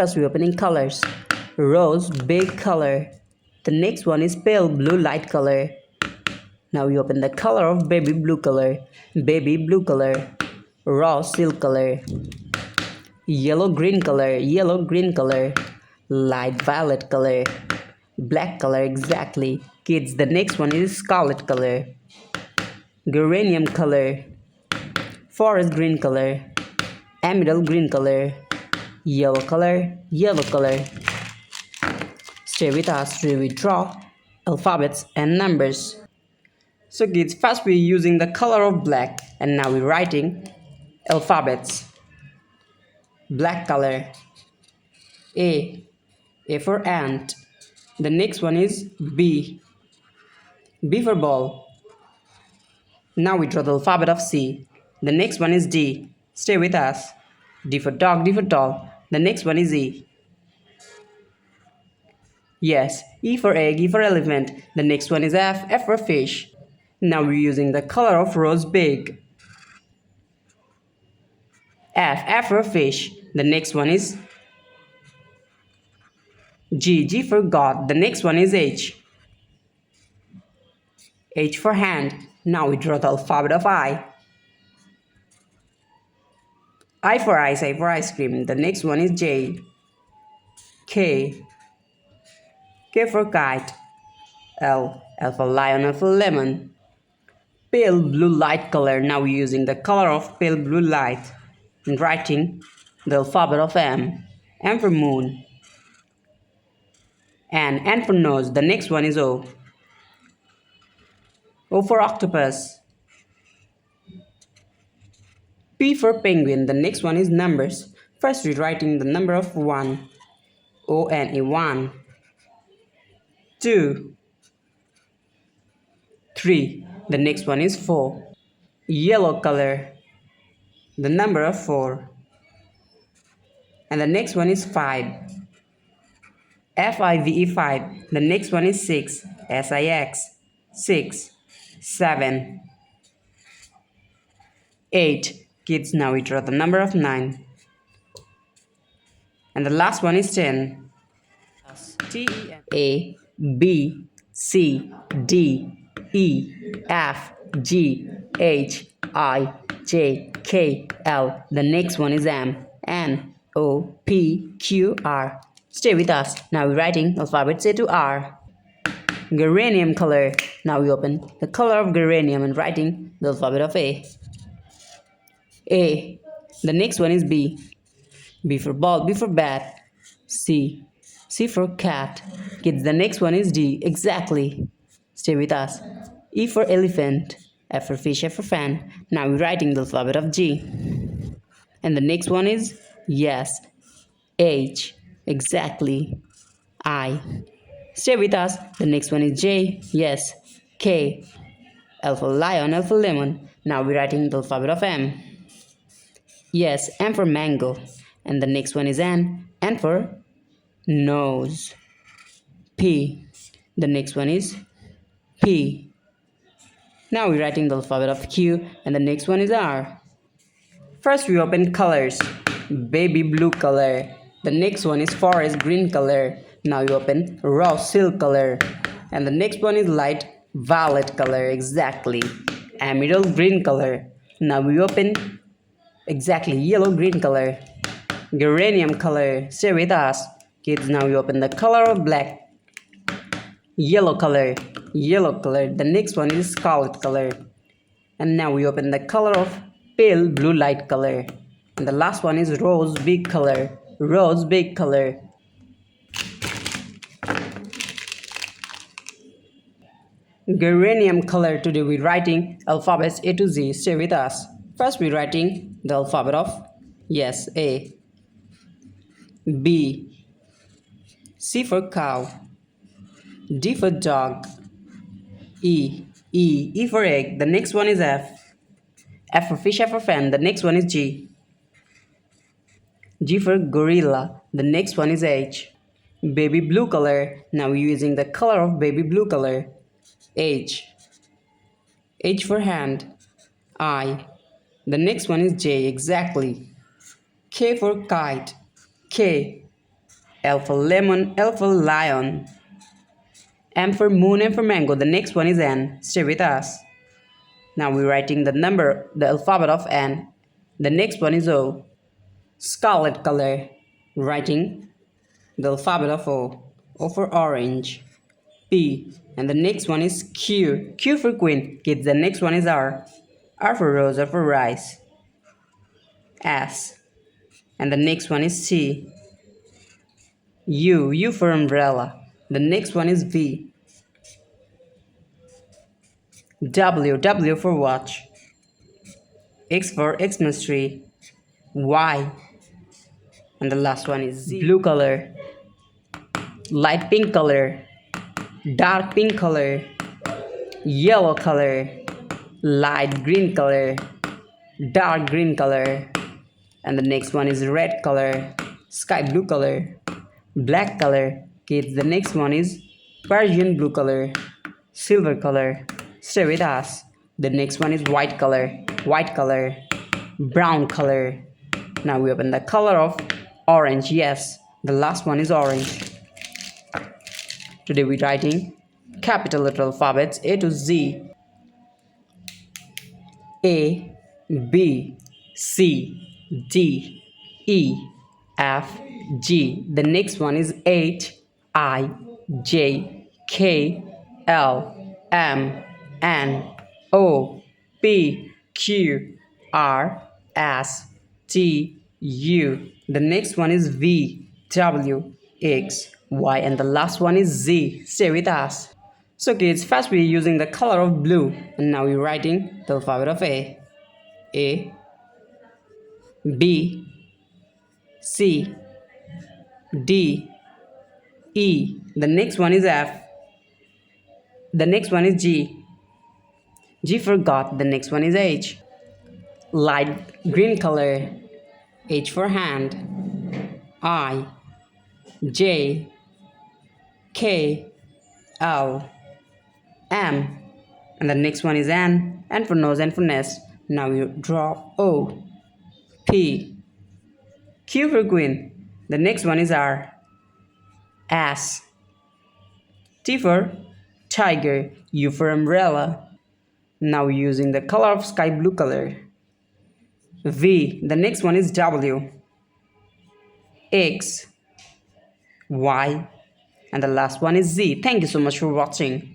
First we opening colors. Rose, big color. The next one is pale blue, light color. Now we open the color of baby blue color. Baby blue color. Raw silk color. Yellow green color. Yellow green color. Light violet color. Black color exactly. Kids, the next one is scarlet color. Geranium color. Forest green color. Emerald green color. Yellow color. Yellow color. Stay with us till we draw alphabets and numbers. So kids, first we're using the color of black and now we're writing alphabets. Black color. A. A for ant. The next one is B. B for ball. Now we draw the alphabet of C. The next one is D. Stay with us. D for dog, D for doll. The next one is E. Yes, E for egg, E for elephant. The next one is F, F for fish. Now we're using the color of rose big. F, F for fish. The next one is G, G for God. The next one is H. H for hand. Now we draw the alphabet of I. I for ice, I for ice cream. The next one is J. K. K for kite. L. L for lion, L for lemon. Pale blue light color. Now we're using the color of pale blue light and writing the alphabet of M. M for moon. N for nose. The next one is O. O for octopus. P for penguin. The next one is numbers. First we're writing the number of 1. O-N-E 1. 2. 3. The next one is 4. Yellow color. The number of 4. And the next one is 5. F-I-V-E 5. The next one is 6. S-I-X 6. 7. 8. Kids, now we draw the number of 9. And the last one is 10. A, B, C, D, E, F, G, H, I, J, K, L. The next one is M. N, O, P, Q, R. Stay with us. Now we're writing alphabet A to R. Geranium color. Now we open the color of geranium and writing the alphabet of A. A. The next one is B. B for ball, B for bat. C. C for cat. Kids, the next one is D. Exactly. Stay with us. E for elephant. F for fish, F for fan. Now we're writing the alphabet of G. And the next one is yes. H. Exactly. I. Stay with us. The next one is J. Yes. K. L for lion, L for lemon. Now we're writing the alphabet of M. Yes, M for mango. And the next one is N. N for nose. P. The next one is P. Now we're writing the alphabet of Q. And the next one is R. First we open colors. Baby blue color. The next one is forest green color. Now you open raw silk color. And the next one is light violet color. Exactly. Emerald green color. Now we open exactly yellow green color. Geranium color. Stay with us. Kids, now we open the color of black. Yellow color. Yellow color. The next one is scarlet color. And now we open the color of pale blue light color. And the last one is rose big color. Rose big color. Geranium color. Today we're writing alphabets A to Z. Stay with us. First we're writing the alphabet of yes, A. B. C for cow. D for dog. E. E. E for egg. The next one is F. F for fish, F for fan. The next one is G. G for gorilla. The next one is H. Baby blue color. Now we're using the color of baby blue color. H. H for hand. I. The next one is J. Exactly. K for kite. K. L for lemon, L for lion. M for moon, M for mango. The next one is N. Stay with us. Now we're writing the number, the alphabet of N. The next one is O. Scarlet color. Writing the alphabet of O. O for orange. P. And the next one is Q. Q for queen. Kids, the next one is R. R for rose, R for rice. S. And the next one is C. U. U for umbrella. The next one is V. W. W for watch. X for Xmas tree. Y. And the last one is Z. Blue color. Light pink color. Dark pink color. Yellow color. Light green color. Dark green color. And the next one is red color. Sky blue color. Black color. Kids, the next one is Persian blue color. Silver color. Stay with us. The next one is white color. White color. Brown color. Now we open the color of orange. Yes, the last one is orange. Today we're writing capital letter alphabets A to Z. A, B, C, D, E, F, G. The next one is H, I, J, K, L, M, N, O, P, Q, R, S, T, U. The next one is V, W, X, Y, and the last one is Z. Stay with us. So kids, first we're using the color of blue, and now we're writing the alphabet of A. A, B, C, D, E. The next one is F. The next one is G. G for God. The next one is H. Light green color. H for hand. I, J, K, L, M. And the next one is N. N for nose, N for nest. Now you draw O, P, Q for queen. The next one is R, S, T for tiger, U for umbrella. Now using the color of sky blue color. V. The next one is W, X, Y, and the last one is Z. Thank you so much for watching.